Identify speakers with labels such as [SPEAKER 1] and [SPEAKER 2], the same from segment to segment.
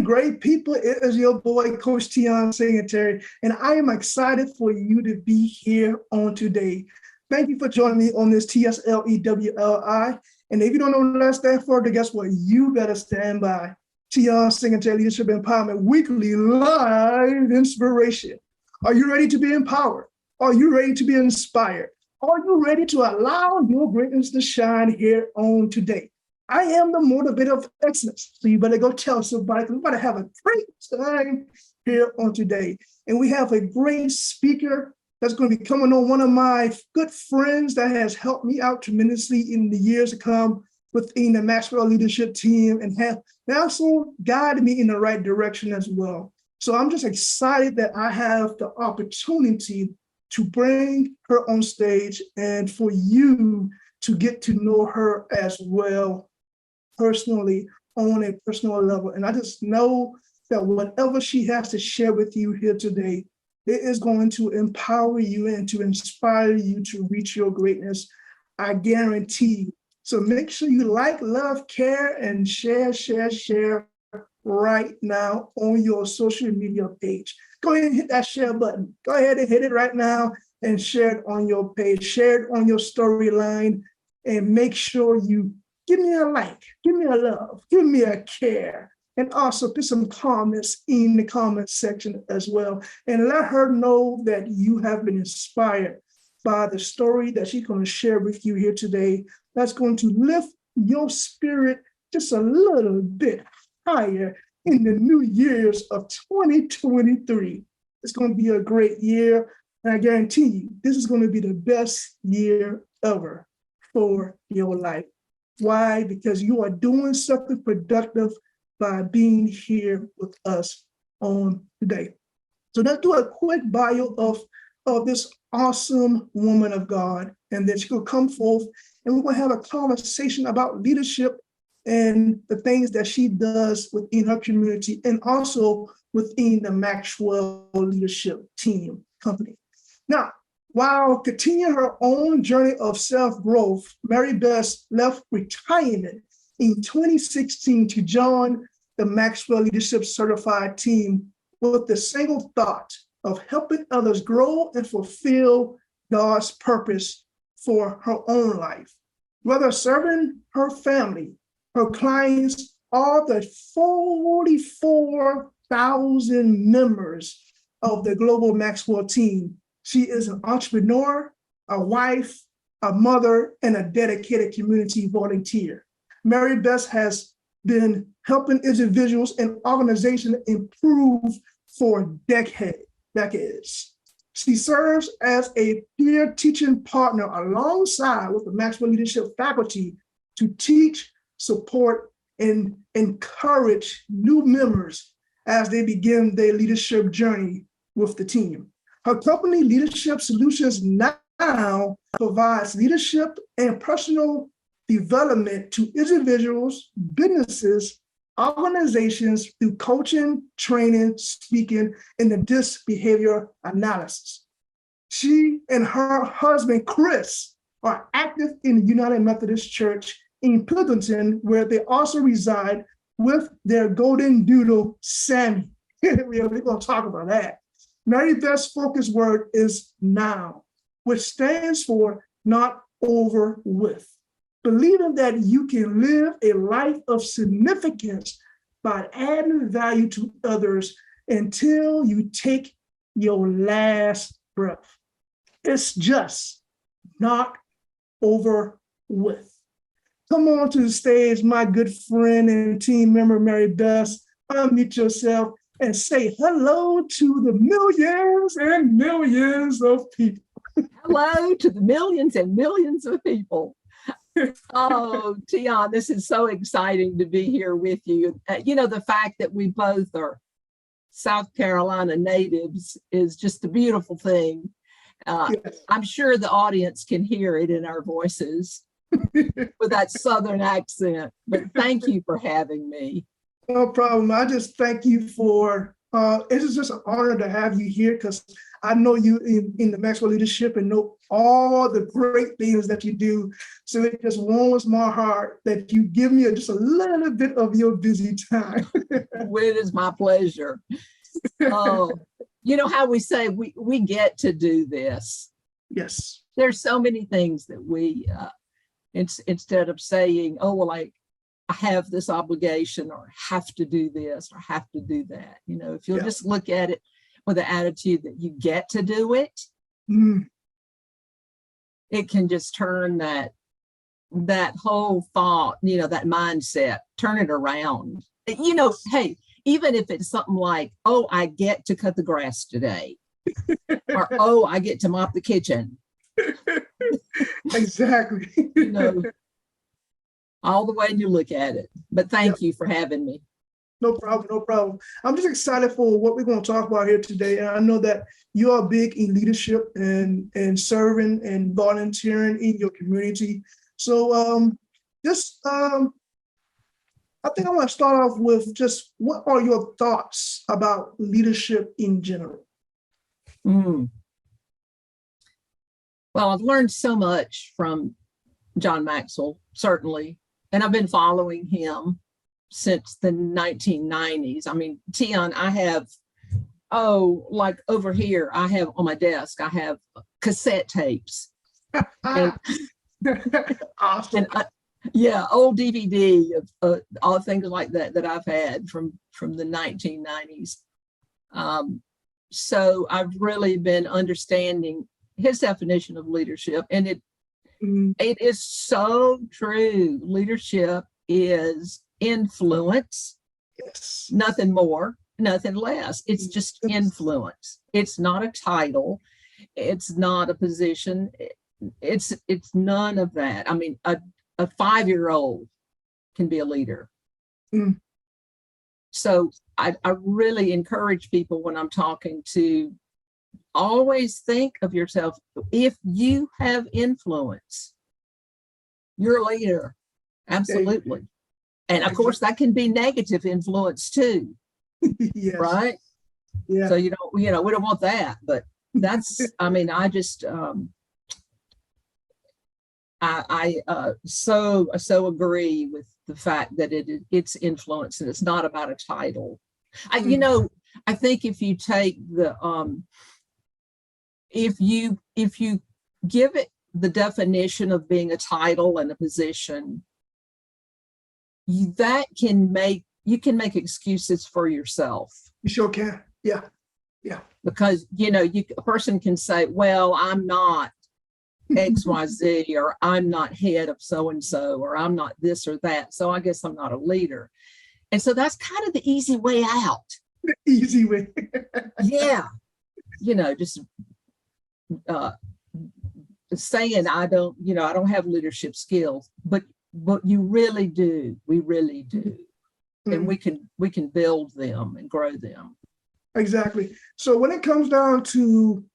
[SPEAKER 1] great people. It is your boy, Coach Teon Singletary, and I am excited for you to be here on today. Thank you for joining me on this TSLE WLI. And if you don't know what that stands for, then guess what? You better stand by. Teon Singletary Leadership Empowerment Weekly Live Inspiration. Are you ready to be empowered? Are you ready to be inspired? Are you ready to allow your greatness to shine here on today? I am the motivator of excellence. So you better go tell somebody, because we're going to have a great time here on today. And we have a great speaker that's going to be coming on, one of my good friends that has helped me out tremendously in the years to come within the Maxwell Leadership Team, and have also guided me in the right direction as well. So I'm just excited that I have the opportunity to bring her on stage and for you to get to know her as well personally, on a personal level. And I just know that whatever she has to share with you here today, it is going to empower you and to inspire you to reach your greatness. I guarantee you. So make sure you like, love, care, and share right now on your social media page. Go ahead and hit that share button. Go ahead and hit it right now and share it on your page. Share it on your storyline, and make sure you give me a like, give me a love, give me a care, and also put some comments in the comment section as well. And let her know that you have been inspired by the story that she's going to share with you here today. That's going to lift your spirit just a little bit higher in the new years of 2023. It's going to be a great year. And I guarantee you, this is going to be the best year ever for your life. Why? Because you are doing something productive by being here with us on today. So let's do a quick bio of this awesome woman of God, and then she will come forth and we're going to have a conversation about leadership and the things that she does within her community and also within the Maxwell Leadership Team company. Now, while continuing her own journey of self-growth, SMary Bess left retirement in 2016 to join the Maxwell Leadership Certified Team with the single thought of helping others grow and fulfill God's purpose for her own life. Whether serving her family, her clients, or the 44,000 members of the global Maxwell team, she is an entrepreneur, a wife, a mother, and a dedicated community volunteer. SMary Bess has been helping individuals and organizations improve for decades. She serves as a peer teaching partner alongside with the Maxwell Leadership faculty to teach, support, and encourage new members as they begin their leadership journey with the team. Her company, Leadership Solutions N.O.W, provides leadership and personal development to individuals, businesses, organizations through coaching, training, speaking, and the DISC behavior analysis. She and her husband, Chris, are active in the United Methodist Church in Pendleton, where they also reside with their golden doodle, Sammy. We're going to talk about that. SMary Bess' focus word is now, which stands for not over with. Believing that you can live a life of significance by adding value to others until you take your last breath. It's just not over with. Come on to the stage, my good friend and team member, SMary Bess. Unmute yourself and say hello to the millions and millions of people.
[SPEAKER 2] Hello to the millions and millions of people. Oh, Teon, this is so exciting to be here with you. The fact that we both are South Carolina natives is just a beautiful thing. Yes. I'm sure the audience can hear it in our voices with that Southern accent, but thank you for having me.
[SPEAKER 1] No problem. I just thank you for It is just an honor to have you here because I know you in the Maxwell Leadership and know all the great things that you do. So it just warms my heart that you give me just a little bit of your busy time.
[SPEAKER 2] Well, it is my pleasure. Oh, you know how we say we get to do this.
[SPEAKER 1] Yes.
[SPEAKER 2] There's so many things that we, instead of saying, oh, well, I have this obligation or have to do this or have to do that. You know, if you'll just look at it with the attitude that you get to do it, it can just turn that whole thought, you know, that mindset, turn it around. You know, hey, even if it's something like, oh, I get to cut the grass today, or oh, I get to mop the kitchen.
[SPEAKER 1] Exactly.
[SPEAKER 2] You know, all the way you look at it. But thank you for having me.
[SPEAKER 1] No problem, no problem. I'm just excited for what we're going to talk about here today. And I know that you are big in leadership and serving and volunteering in your community. So I think I want to start off with just what are your thoughts about leadership in general?
[SPEAKER 2] Well, I've learned so much from John Maxwell, certainly, and I've been following him since the 1990s. I mean, Teon, I have, like over here, I have on my desk, I have cassette tapes. And,
[SPEAKER 1] awesome.
[SPEAKER 2] And old DVD of all things like that I've had from the 1990s. So I've really been understanding his definition of leadership, and it is so true. Leadership is influence, nothing more, nothing less. It's just influence. It's not a title. It's not a position. It's none of that. I mean, a 5-year-old can be a leader. So I really encourage people when I'm talking to always think of yourself. If you have influence, you're a leader. Absolutely. And of course that can be negative influence too. Right? Yeah. So we don't want that, but that's, I mean, I just, I so agree with the fact that it's influence and it's not about a title. I think if you take the if you give it the definition of being a title and a position, you can make excuses for yourself.
[SPEAKER 1] You sure can. Yeah.
[SPEAKER 2] Because a person can say, well, I'm not XYZ, or I'm not head of so-and-so, or I'm not this or that, so I guess I'm not a leader. And so that's kind of the easy way out.
[SPEAKER 1] The easy way.
[SPEAKER 2] Yeah. Just saying I don't have leadership skills, but you really do. We really do. And we can build them and grow them. Exactly.
[SPEAKER 1] So when it comes down to,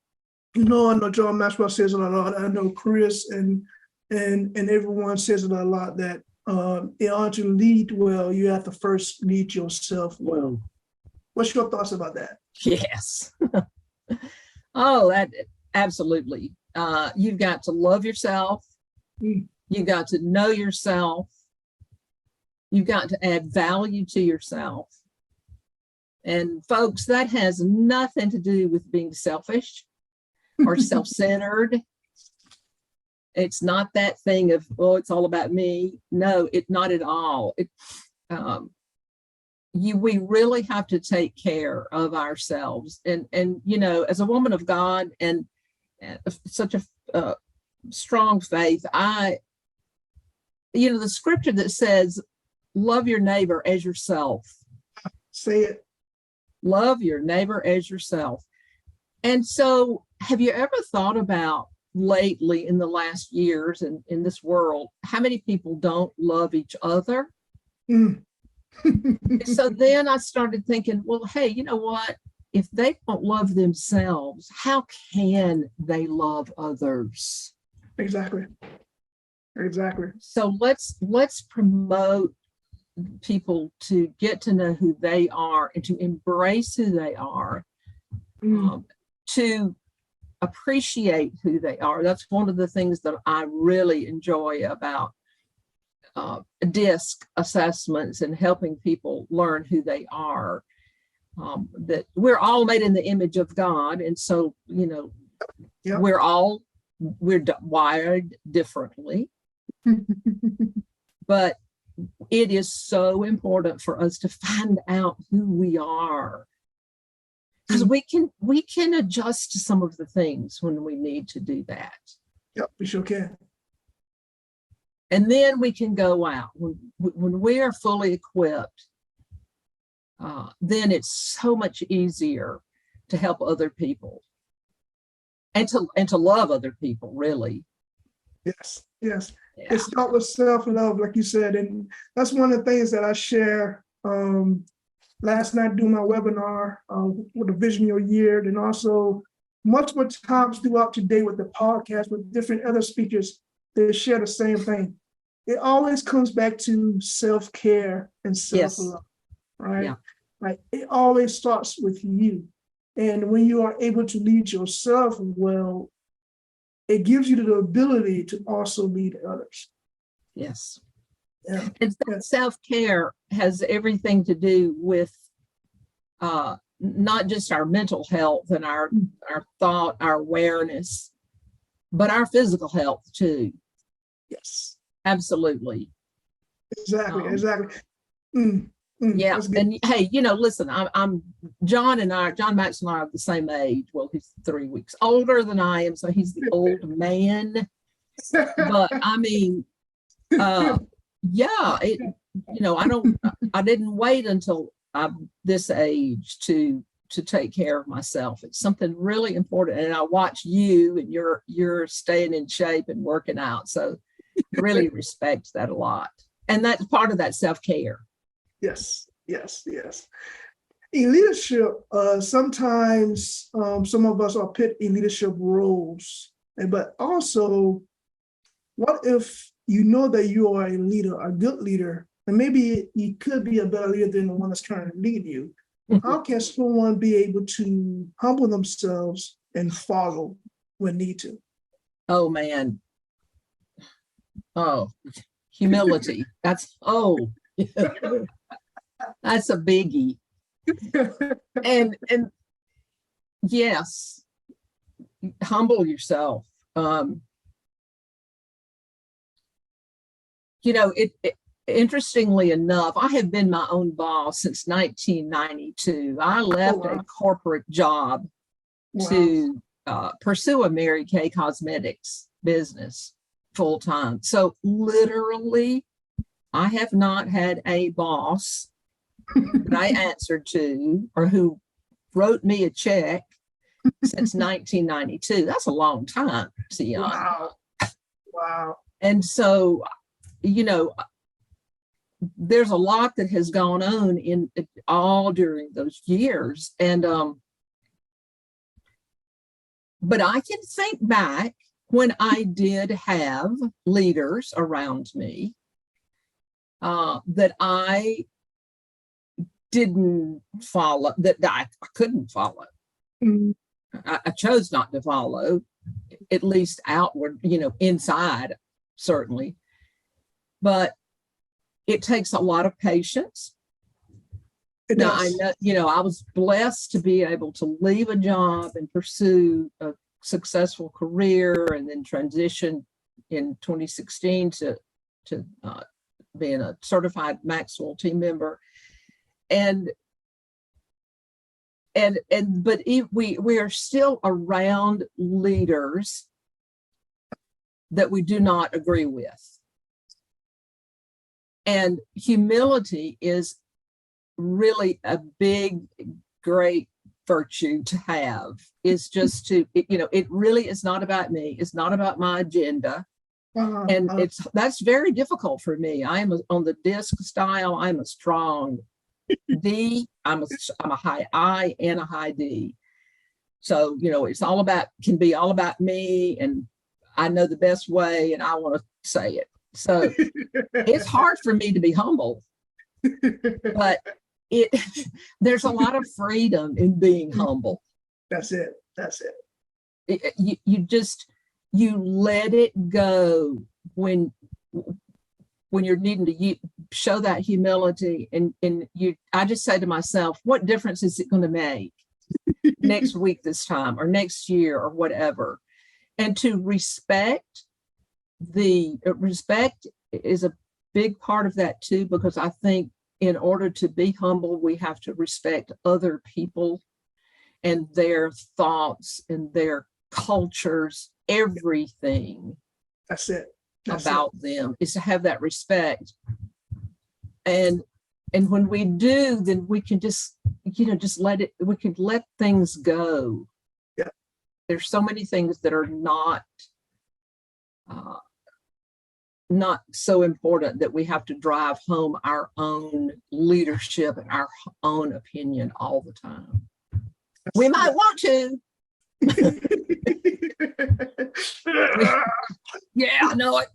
[SPEAKER 1] I know John Maxwell says it a lot. I know Chris and everyone says it a lot, that in order to lead well, you have to first lead yourself well. What's your thoughts about that?
[SPEAKER 2] Yes. Oh, that absolutely. You've got to love yourself. You've got to know yourself. You've got to add value to yourself. And folks, that has nothing to do with being selfish or self-centered. It's not that thing of, it's all about me. No, it's not at all. We really have to take care of ourselves. And as a woman of God and such a strong faith, the scripture that says, love your neighbor as yourself.
[SPEAKER 1] Say it.
[SPEAKER 2] Love your neighbor as yourself. And so have you ever thought about lately in the last years and in this world, how many people don't love each other? So then I started thinking, well, hey, you know what? If they don't love themselves, how can they love others?
[SPEAKER 1] Exactly.
[SPEAKER 2] So let's promote people to get to know who they are and to embrace who they are, to appreciate who they are. That's one of the things that I really enjoy about DISC assessments and helping people learn who they are. That we're all made in the image of God, and so
[SPEAKER 1] Yep.
[SPEAKER 2] we're wired differently. But it is so important for us to find out who we are, because we can adjust to some of the things when we need to do that.
[SPEAKER 1] Yep, we sure can.
[SPEAKER 2] And then we can go out when we are fully equipped. Then it's so much easier to help other people and to love other people, really.
[SPEAKER 1] Yes, yes.
[SPEAKER 2] Yeah.
[SPEAKER 1] It starts with self-love, like you said, and that's one of the things that I share last night during my webinar with the Vision Your Year, and also multiple times throughout today with the podcast with different other speakers. They share the same thing. It always comes back to self-care and self-love, right?
[SPEAKER 2] Yeah.
[SPEAKER 1] Like it always starts with you. And when you are able to lead yourself well, it gives you the ability to also lead others.
[SPEAKER 2] Yes.
[SPEAKER 1] Yeah.
[SPEAKER 2] And self-care has everything to do with not just our mental health and our thought, our awareness, but our physical health too.
[SPEAKER 1] Yes.
[SPEAKER 2] Absolutely.
[SPEAKER 1] Exactly.
[SPEAKER 2] Yeah. And hey, listen, I'm John Maxwell and I are the same age. Well, he's 3 weeks older than I am, so he's the old man. But I mean, I didn't wait until I'm this age to take care of myself. It's something really important. And I watch you, and you're staying in shape and working out. So I really respect that a lot. And that's part of that self-care.
[SPEAKER 1] Yes. In leadership, sometimes some of us are put in leadership roles, but also, what if you know that you are a leader, a good leader, and maybe you could be a better leader than the one that's currently leading you? How can someone be able to humble themselves and follow when need to?
[SPEAKER 2] Oh man. Oh, humility. That's that's a biggie. And yes, humble yourself. Interestingly enough, I have been my own boss since 1992. I left a corporate job to pursue a Mary Kay cosmetics business full time. So literally, I have not had a boss that I answered to or who wrote me a check since 1992. That's a long time, Teon.
[SPEAKER 1] Wow.
[SPEAKER 2] And so, there's a lot that has gone on in all during those years. And but I can think back when I did have leaders around me that I didn't follow, that I couldn't follow. I chose not to follow, at least outward, inside, certainly. But it takes a lot of patience. Now, I know, I was blessed to be able to leave a job and pursue a successful career, and then transition in 2016 to being a certified Maxwell team member. But we are still around leaders that we do not agree with. And humility is really a big, great virtue to have. Is just to, it really is not about me. It's not about my agenda. And that's very difficult for me. I am on the DISC style. I'm a strong D. I'm a high I and a high D. So, it's can be all about me, and I know the best way, and I want to say it. So it's hard for me to be humble. but there's a lot of freedom in being humble.
[SPEAKER 1] That's it.
[SPEAKER 2] You let it go when you're needing to show that humility, and I just say to myself, what difference is it going to make next week this time, or next year, or whatever? And to respect is a big part of that too, because I think in order to be humble, we have to respect other people and their thoughts and their cultures, everything.
[SPEAKER 1] That's it.
[SPEAKER 2] About them is to have that respect. And when we do, then we can just we can let things go.
[SPEAKER 1] Yeah.
[SPEAKER 2] There's so many things that are not so important that we have to drive home our own leadership and our own opinion all the time. We might want to. Yeah, I know it.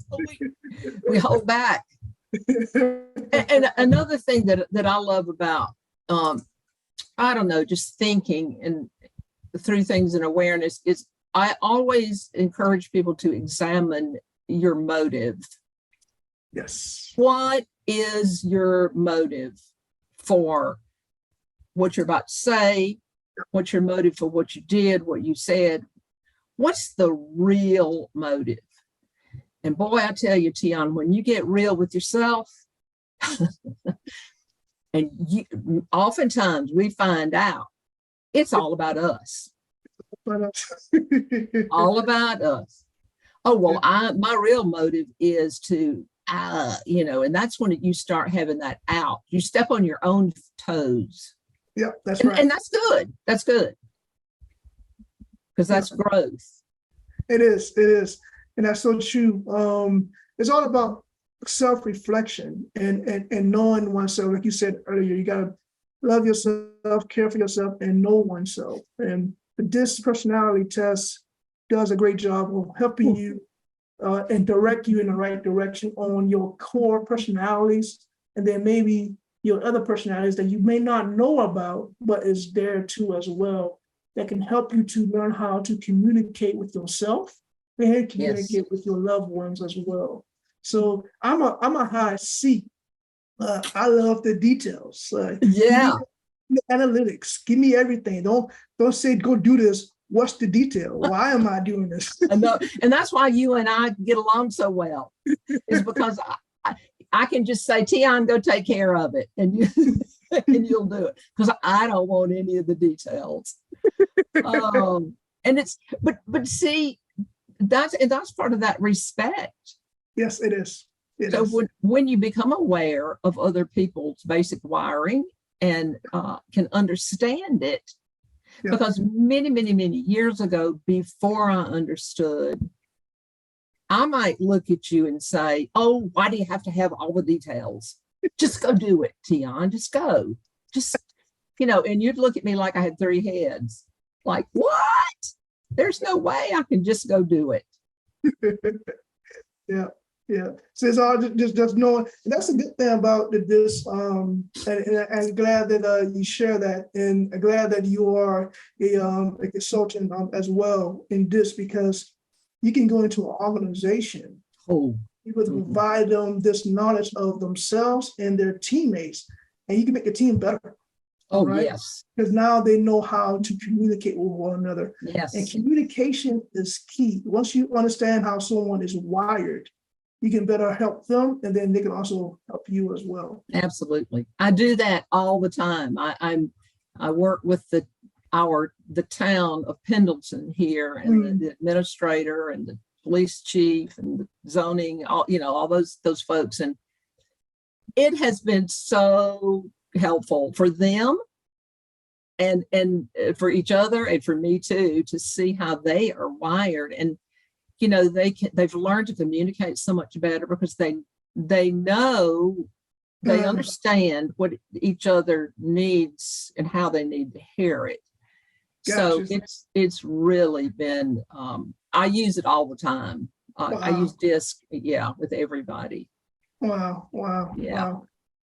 [SPEAKER 2] We hold back. And another thing that I love about, I don't know, just thinking and through things and awareness is I always encourage people to examine your motive.
[SPEAKER 1] Yes.
[SPEAKER 2] What is your motive for what you're about to say? What's your motive for what you did, what you said? What's the real motive? And boy, I tell you, Teon, when you get real with yourself, and oftentimes we find out it's all about us. All about us. Oh, well, my real motive is to, and that's when you start having that out. You step on your own toes.
[SPEAKER 1] Yeah, that's right.
[SPEAKER 2] And that's good. That's good. Because that's growth.
[SPEAKER 1] It is. And that's so true. It's all about self-reflection and knowing oneself. Like you said earlier, you got to love yourself, care for yourself, and know oneself. And the DISC personality test does a great job of helping you and direct you in the right direction on your core personalities, and then maybe your other personalities that you may not know about, but is there too as well, that can help you to learn how to communicate with yourself and communicate with your loved ones as well. So I'm a high C. I love the details. Analytics. Give me everything. Don't say go do this. What's the detail? Why am I doing this?
[SPEAKER 2] And that's why you and I get along so well. Is because I can just say, Teon, go take care of it, and you'll do it, because I don't want any of the details. And it's but see, that's part of that respect.
[SPEAKER 1] Yes, it is.
[SPEAKER 2] When you become aware of other people's basic wiring and can understand it, because many, many, many years ago, before I understood, I might look at you and say, oh, why do you have to have all the details? Just go do it, Teon. Just go. And you'd look at me like I had three heads. Like, what? There's no way I can just go do it.
[SPEAKER 1] Yeah. So it's all just knowing. And that's a good thing about this. And glad that you share that, and glad that you are a consultant as well in this, because you can go into an organization. You would provide them this knowledge of themselves and their teammates, and you can make a team better. Right?
[SPEAKER 2] Yes.
[SPEAKER 1] Because now they know how to communicate with one another.
[SPEAKER 2] Yes.
[SPEAKER 1] And communication is key. Once you understand how someone is wired, you can better help them, and then they can also help you as well.
[SPEAKER 2] Absolutely. I do that all the time. I work with the town of Pendleton here, and the administrator and the police chief and the zoning, all those folks. And it has been so helpful for them and for each other, and for me too, to see how they are wired. And they've learned to communicate so much better, because they know, they understand what each other needs and how they need to hear it. Gotcha. So it's really been, I use it all the time. Wow. I use DISC, with everybody.
[SPEAKER 1] Wow.
[SPEAKER 2] Yeah.
[SPEAKER 1] Wow.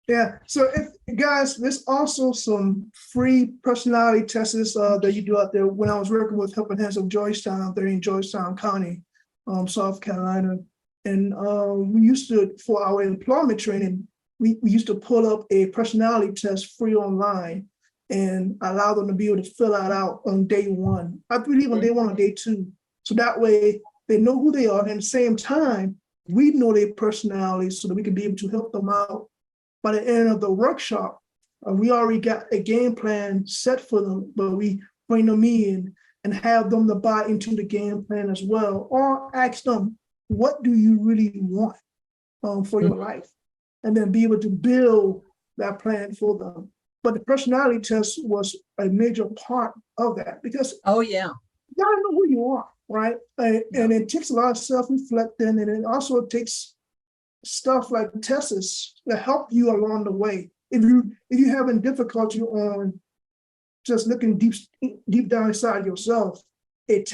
[SPEAKER 1] Yeah. So if guys, there's also some free personality tests that you do out there. When I was working with Helping Hands of Georgetown, there in Georgetown County, South Carolina, and we used to, for our employment training, we used to pull up a personality test free online and allow them to be able to fill that out on day one. I believe on day one or day two. So that way they know who they are. And at the same time, we know their personalities so that we can be able to help them out. By the end of the workshop, we already got a game plan set for them, but we bring them in and have them to buy into the game plan as well, or ask them, what do you really want for your life? And then be able to build that plan for them. But the personality test was a major part of that because
[SPEAKER 2] Oh, yeah.
[SPEAKER 1] you gotta know who you are, right? And it takes a lot of self-reflecting, and it also takes stuff like tests that help you along the way. If you having difficulty on just looking deep down inside yourself, a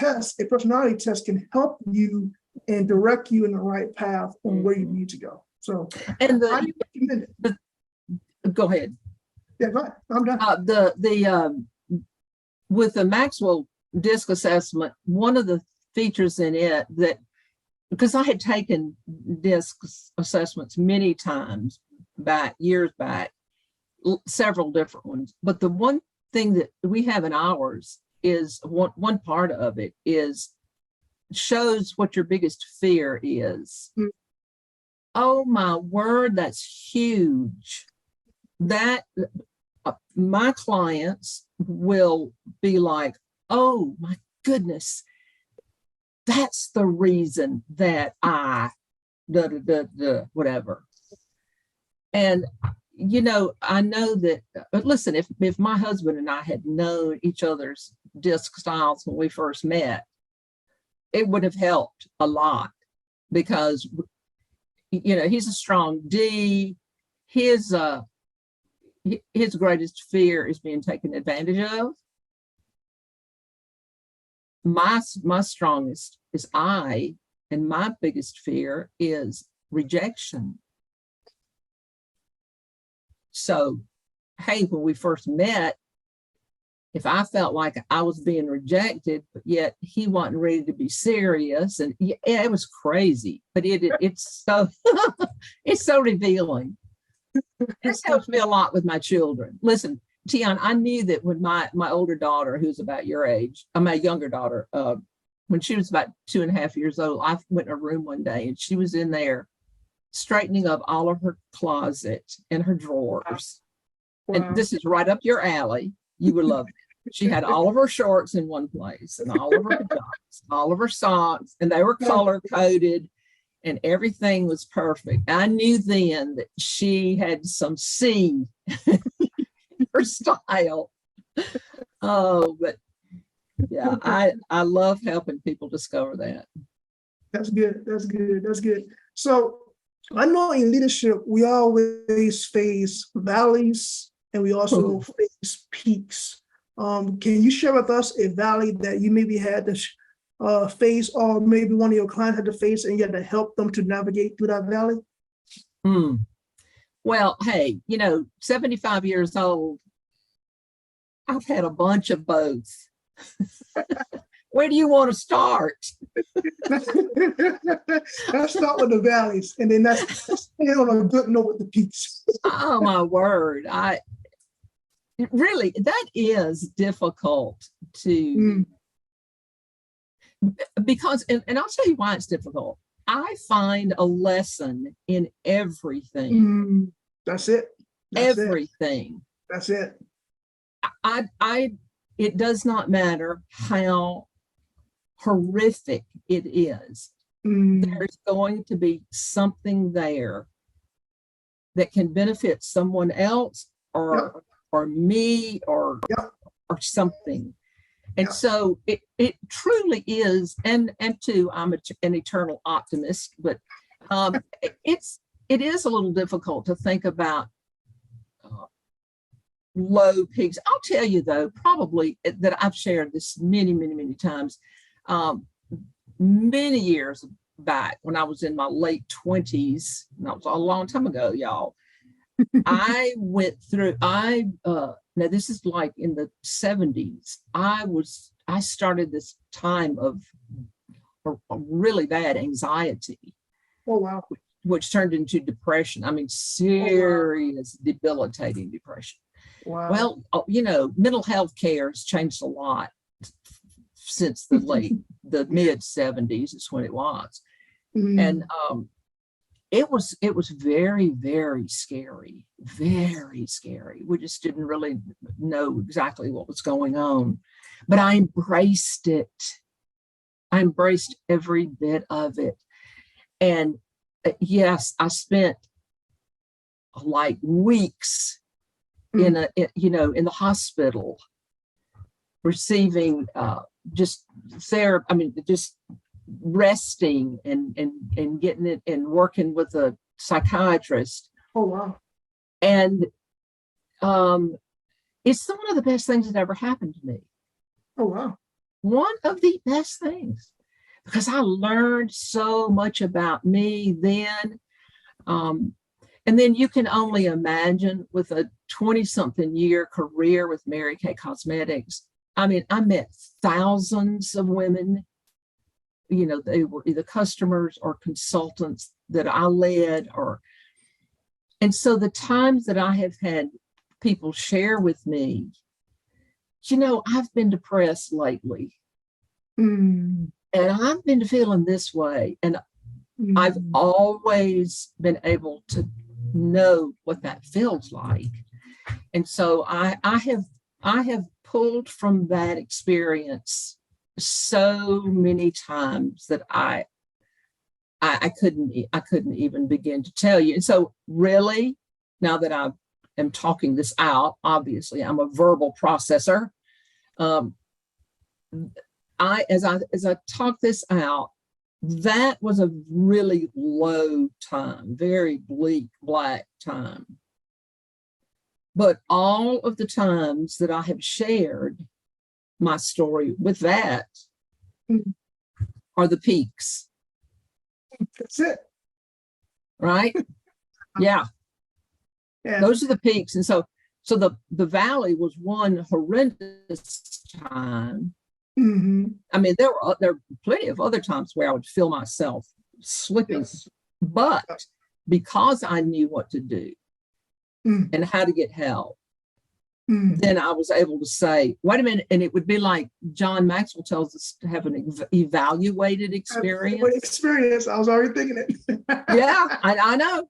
[SPEAKER 1] personality test can help you and direct you in the right path on where you need to go. So,
[SPEAKER 2] And
[SPEAKER 1] I recommend it.
[SPEAKER 2] go ahead.
[SPEAKER 1] Yeah, go ahead. I'm done.
[SPEAKER 2] With the Maxwell DISC assessment, one of the features in it that, because I had taken DISC assessments many times years back, several different ones, but the one thing that we have in ours is one part of it shows what your biggest fear is. Mm. Oh my word, that's huge. That my clients will be like, oh my goodness, that's the reason that whatever. And, you know, I know that, listen, if my husband and I had known each other's DISC styles when we first met, it would have helped a lot because, you know, he's a strong D. His greatest fear is being taken advantage of. My strongest is I, and my biggest fear is rejection. So, hey, when we first met, if I felt like I was being rejected, but yet he wasn't ready to be serious, and yeah, it was crazy. But it's so it's so revealing. This helps me a lot with my children. Listen, Teon, I knew that when my older daughter, who's about your age, my younger daughter, when she was about 2.5 years old, I went in a room one day and she was in there straightening up all of her closet and her drawers. Wow. And this is right up your alley. You would love it. She had all of her shorts in one place and all of her pajamas, all of her socks, and they were color coded. And everything was perfect. I knew then that she had some C in her style. Oh, but yeah, I love helping people discover that.
[SPEAKER 1] That's good. That's good. That's good. So I know in leadership, we always face valleys and we also face peaks. Can you share with us a valley that you maybe had to face, or maybe one of your clients had to face, and you had to help them to navigate through that valley?
[SPEAKER 2] Well, hey, 75 years old, I've had a bunch of both. Where do you want to start?
[SPEAKER 1] Let's start with the valleys, and then let's stay on a good note with the peaks.
[SPEAKER 2] Oh my word. Really, that is difficult to because, and I'll tell you why it's difficult. I find a lesson in everything.
[SPEAKER 1] That's it.
[SPEAKER 2] Everything.
[SPEAKER 1] That's it.
[SPEAKER 2] It does not matter how horrific it is. There's going to be something there that can benefit someone else or me or something. And so it truly is, and too, I'm an eternal optimist, but it is a little difficult to think about low peaks. I'll tell you though, probably that I've shared this many, many, many times. Many years back when I was in my late 20s, and that was a long time ago, y'all, I went through, now this is like in the 70s. I started this time of a really bad anxiety.
[SPEAKER 1] Oh, wow.
[SPEAKER 2] Which turned into depression. I mean, serious, debilitating depression.
[SPEAKER 1] Wow.
[SPEAKER 2] Well, mental health care has changed a lot since the mid 70s is when it was. And it was very, very scary, very scary. We just didn't really know exactly what was going on, but I embraced it. I embraced every bit of it. And yes, I spent like weeks in the hospital receiving just therapy. I mean, just resting and getting it and working with a psychiatrist.
[SPEAKER 1] Oh, wow.
[SPEAKER 2] And it's one of the best things that ever happened to me.
[SPEAKER 1] Oh, wow.
[SPEAKER 2] One of the best things, because I learned so much about me then. And then you can only imagine with a 20-something year career with Mary Kay Cosmetics. I mean, I met thousands of women. They were either customers or consultants that I led, and so the times that I have had people share with me, I've been depressed lately. And I've been feeling this way. And I've always been able to know what that feels like. And so I have pulled from that experience so many times that I couldn't even begin to tell you. And so really, now that I am talking this out, obviously I'm a verbal processor. As I talk this out, that was a really low time, very bleak, black time. But all of the times that I have shared my story with that are the peaks.
[SPEAKER 1] That's it.
[SPEAKER 2] Right? Yeah. Those are the peaks. And so the valley was one horrendous time. I mean, there were plenty of other times where I would feel myself slipping, but because I knew what to do and how to get help, then I was able to say, wait a minute. And it would be like John Maxwell tells us to have an evaluated experience.
[SPEAKER 1] I was already thinking it.
[SPEAKER 2] Yeah, I know.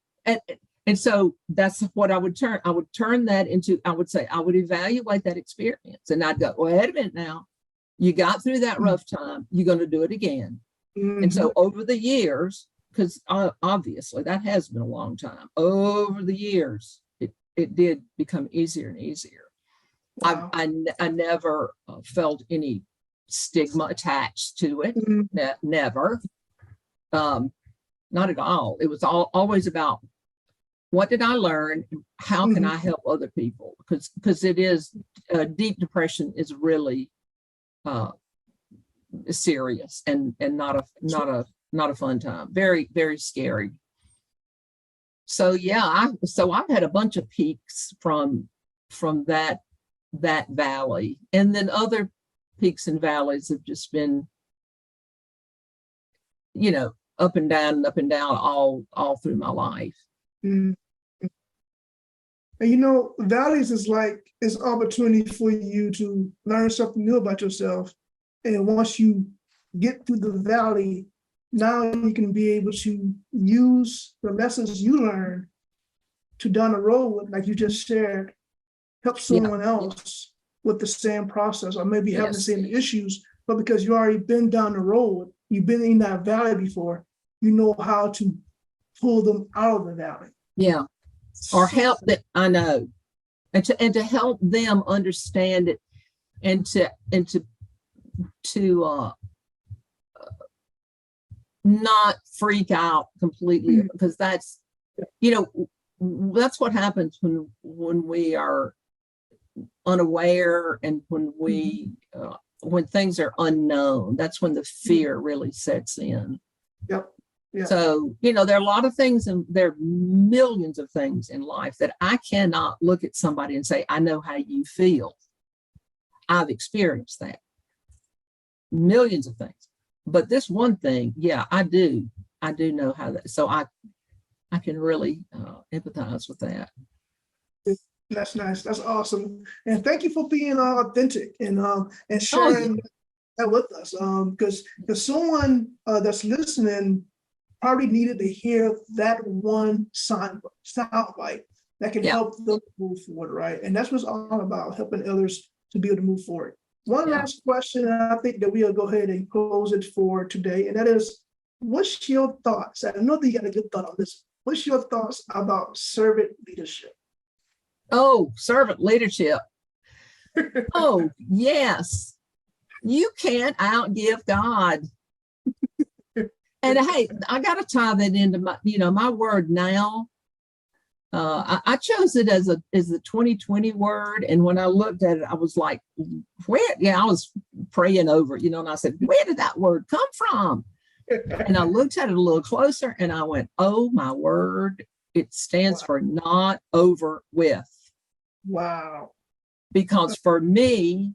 [SPEAKER 2] And so that's what I would turn. I would turn that into, I would say, I would evaluate that experience. And I'd go, wait a minute now. You got through that rough time. You're going to do it again. And so over the years, because obviously that has been a long time, over the years, it did become easier and easier. Wow. I never felt any stigma attached to it. Never. Not at all. It was always about, what did I learn? How can I help other people? Because it is, deep depression is really serious and not a fun time. Very, very scary. So yeah, I've had a bunch of peaks from that valley, and then other peaks and valleys have just been, up and down all through my life.
[SPEAKER 1] And valleys is opportunity for you to learn something new about yourself. And once you get through the valley, now you can be able to use the lessons you learned to down the road, like you just shared, help someone else with the same process, or maybe having the same issues, but because you already been down the road, you've been in that valley before, you know how to pull them out of the valley. Yeah.
[SPEAKER 2] Or help them, I know, and to help them understand it, and to not freak out completely, because that's what happens when we are unaware, and when things are unknown. That's when the fear really sets in.
[SPEAKER 1] Yep. Yeah.
[SPEAKER 2] So, there are a lot of things, and there are millions of things in life that I cannot look at somebody and say, I know how you feel. I've experienced that. Millions of things. But this one thing, yeah, I do know how that. So I can really empathize with that.
[SPEAKER 1] That's nice. That's awesome. And thank you for being authentic and sharing that with us. Because someone that's listening probably needed to hear that one soundbite that can help them move forward, right? And that's what it's all about, helping others to be able to move forward. One last question, and I think that we'll go ahead and close it for today, and that is, what's your thoughts? I know that you got a good thought on this. What's your thoughts about servant leadership?
[SPEAKER 2] Oh, servant leadership. Oh, yes. You can't outgive God. And hey, I got to tie that into my word now. I chose it as the 2020 word. And when I looked at it, I was like, I was praying over it, and I said, where did that word come from? And I looked at it a little closer and I went, oh my word, it stands for not over with.
[SPEAKER 1] Wow.
[SPEAKER 2] Because for me,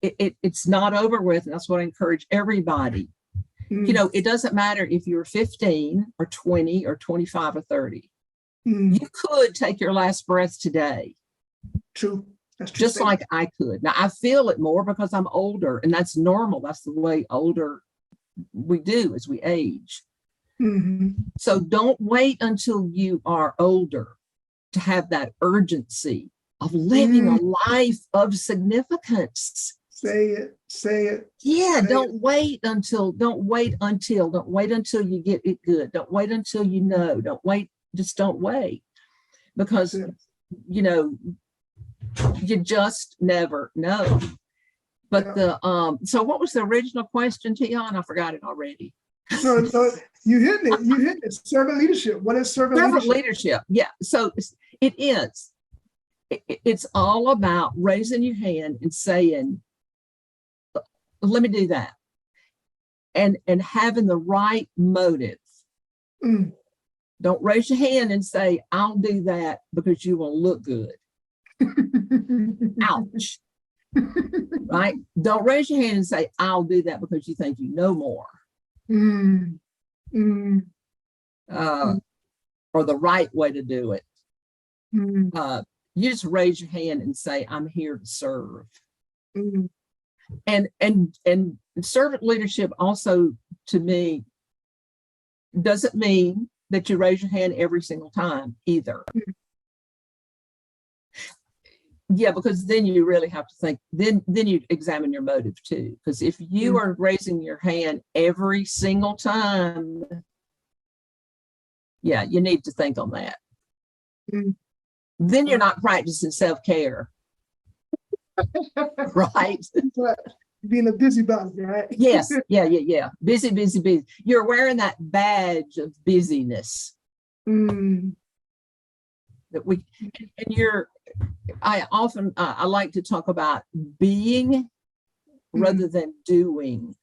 [SPEAKER 2] it's not over with. And that's what I encourage everybody. It doesn't matter if you're 15 or 20 or 25 or 30. You could take your last breath today.
[SPEAKER 1] True. That's true.
[SPEAKER 2] Just like I could. Now, I feel it more because I'm older, and that's normal. That's the way older we do as we age. So don't wait until you are older to have that urgency of living a life of significance.
[SPEAKER 1] Say it.
[SPEAKER 2] Yeah, don't wait until you get it good. Don't wait until don't wait, just don't wait. Because, you just never know. But so what was the original question, Teon? I forgot it already.
[SPEAKER 1] So you hit it. Servant leadership. What is servant
[SPEAKER 2] leadership? Yeah. So it is. It's all about raising your hand and saying, let me do that. And having the right motive. Don't raise your hand and say, I'll do that because you will look good. Ouch. Right? Don't raise your hand and say, I'll do that because you think you know more. Or the right way to do it. You just raise your hand and say, I'm here to serve. And servant leadership also, to me, doesn't mean that you raise your hand every single time either. Yeah, because then you really have to think, then you examine your motive too. Because if you are raising your hand every single time, yeah, you need to think on that. Then you're not practicing self-care. Right?
[SPEAKER 1] Being a busybody, right?
[SPEAKER 2] Yes. Yeah. Busy. You're wearing that badge of busyness. That I like to talk about being rather than doing.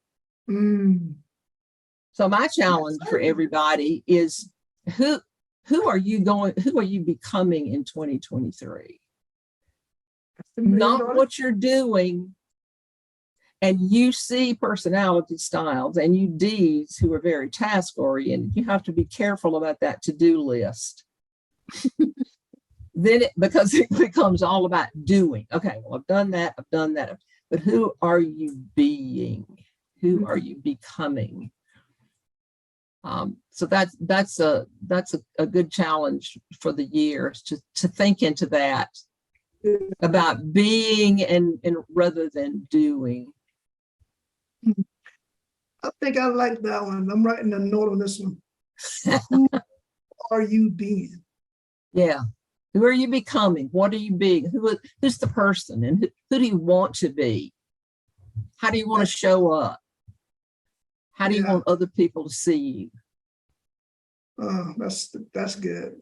[SPEAKER 2] So my challenge for everybody is who are you becoming in 2023? Not what you're doing. And you see personality styles and you Ds who are very task oriented. You have to be careful about that to-do list. Because it becomes all about doing. Okay, well, I've done that. But who are you being? Who are you becoming? So that's a good challenge for the year, to think into that, about being and rather than doing.
[SPEAKER 1] I think I like that one. I'm writing a note on this one. Who are you being?
[SPEAKER 2] Yeah. Who are you becoming? What are you being? Who's the person? And who do you want to be? How do you want to show up? How do you want other people to see you?
[SPEAKER 1] Oh, that's good.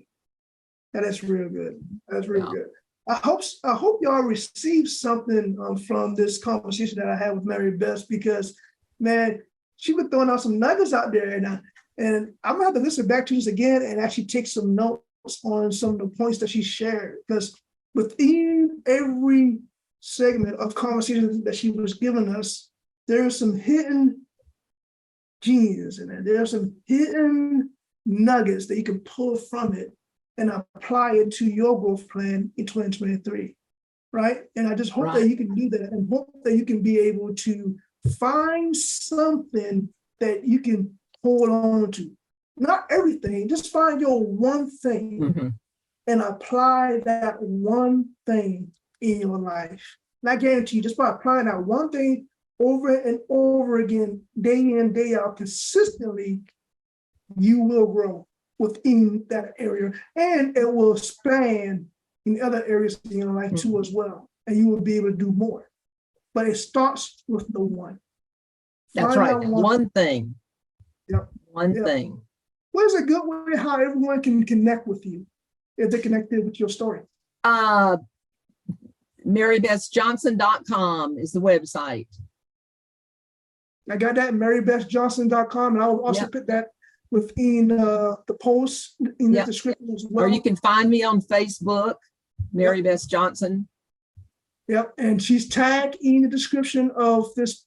[SPEAKER 1] That is real good. That's real good. I hope y'all received something from this conversation that I had with SMary Bess, because, man, she was throwing out some nuggets out there, and And I'm gonna have to listen back to this again and actually take some notes on some of the points that she shared, because within every segment of conversation that she was giving us, there are some hidden genius in it. There are some hidden nuggets that you can pull from it and apply it to your growth plan in 2023, right? And I just hope that you can do that, and hope that you can be able to find something that you can hold on to. Not everything, just find your one thing and apply that one thing in your life. And I guarantee you, just by applying that one thing over and over again, day in, day out, consistently, you will grow within that area, and it will expand in other areas in your life too as well, and you will be able to do more. But it starts with the one.
[SPEAKER 2] That's right. One thing.
[SPEAKER 1] Yep.
[SPEAKER 2] One thing.
[SPEAKER 1] What is a good way how everyone can connect with you if they're connected with your story?
[SPEAKER 2] MaryBessJohnson.com is the website.
[SPEAKER 1] I got that, MaryBessJohnson.com, and I will also put that within the post in the description as well.
[SPEAKER 2] Or you can find me on Facebook, Mary Bess Johnson.
[SPEAKER 1] Yep, and she's tagged in the description of this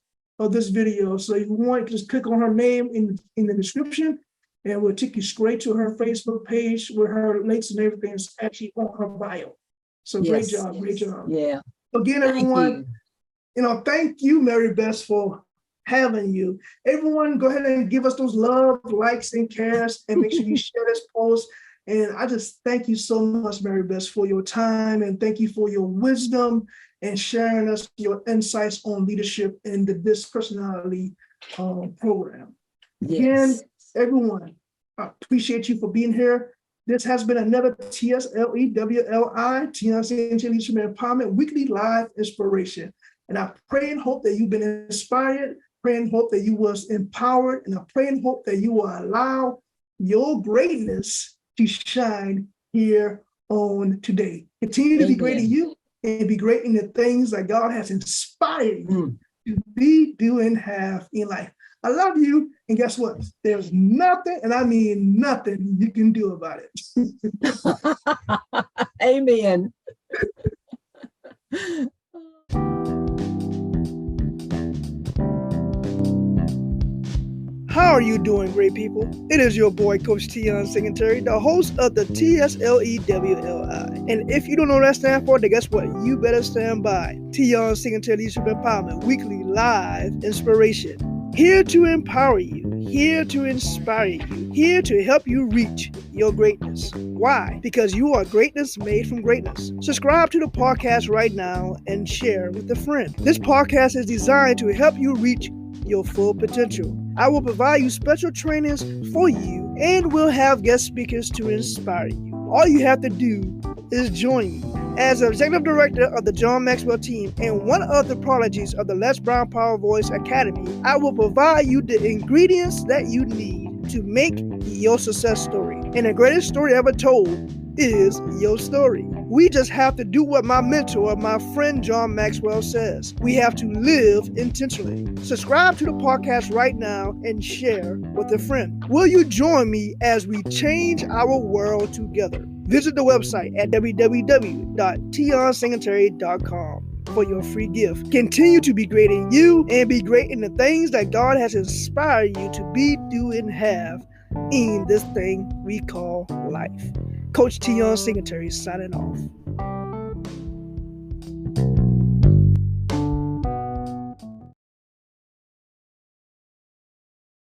[SPEAKER 1] video. So if you want, just click on her name in the description, and we'll take you straight to her Facebook page where her links and everything is actually on her bio. So great job, great job.
[SPEAKER 2] Yeah.
[SPEAKER 1] Again, everyone, thank you, Mary Bess, for having you. Everyone, go ahead and give us those love, likes, and cares, and make sure you share this post. And I just thank you so much, Mary Bess, for your time, and thank you for your wisdom and sharing us your insights on leadership in the This Personality program. Again, everyone, I appreciate you for being here. This has been another TSLE WLI, Teon Singletary Leadership Empowerment Weekly Live Inspiration. And I pray and hope that you've been inspired, pray and hope that you was empowered, and I pray and hope that you will allow your greatness to shine here on today. Continue to be great in you and be great in the things that God has inspired you to be, do, and have in life. I love you, and guess what? There's nothing, and I mean nothing, you can do about it.
[SPEAKER 2] Amen.
[SPEAKER 1] How are you doing, great people? It is your boy, Coach Teon Singletary, the host of the TSLE WLI. And if you don't know what that stands for, then guess what? You better stand by. Teon Singletary Leadership Empowerment Weekly Live Inspiration. Here to empower you, here to inspire you, here to help you reach your greatness. Why? Because you are greatness made from greatness. Subscribe to the podcast right now and share with a friend. This podcast is designed to help you reach your full potential. I will provide you special trainings for you and will have guest speakers to inspire you. All you have to do is join me. As Executive Director of the John Maxwell team and one of the prodigies of the Les Brown Power Voice Academy, I will provide you the ingredients that you need to make your success story. And the greatest story ever told is your story. We just have to do what my mentor, my friend John Maxwell says. We have to live intentionally. Subscribe to the podcast right now and share with a friend. Will you join me as we change our world together? Visit the website at www.teonsingletary.com for your free gift. Continue to be great in you and be great in the things that God has inspired you to be, do, and have in this thing we call life. Coach Teon Singletary signing off.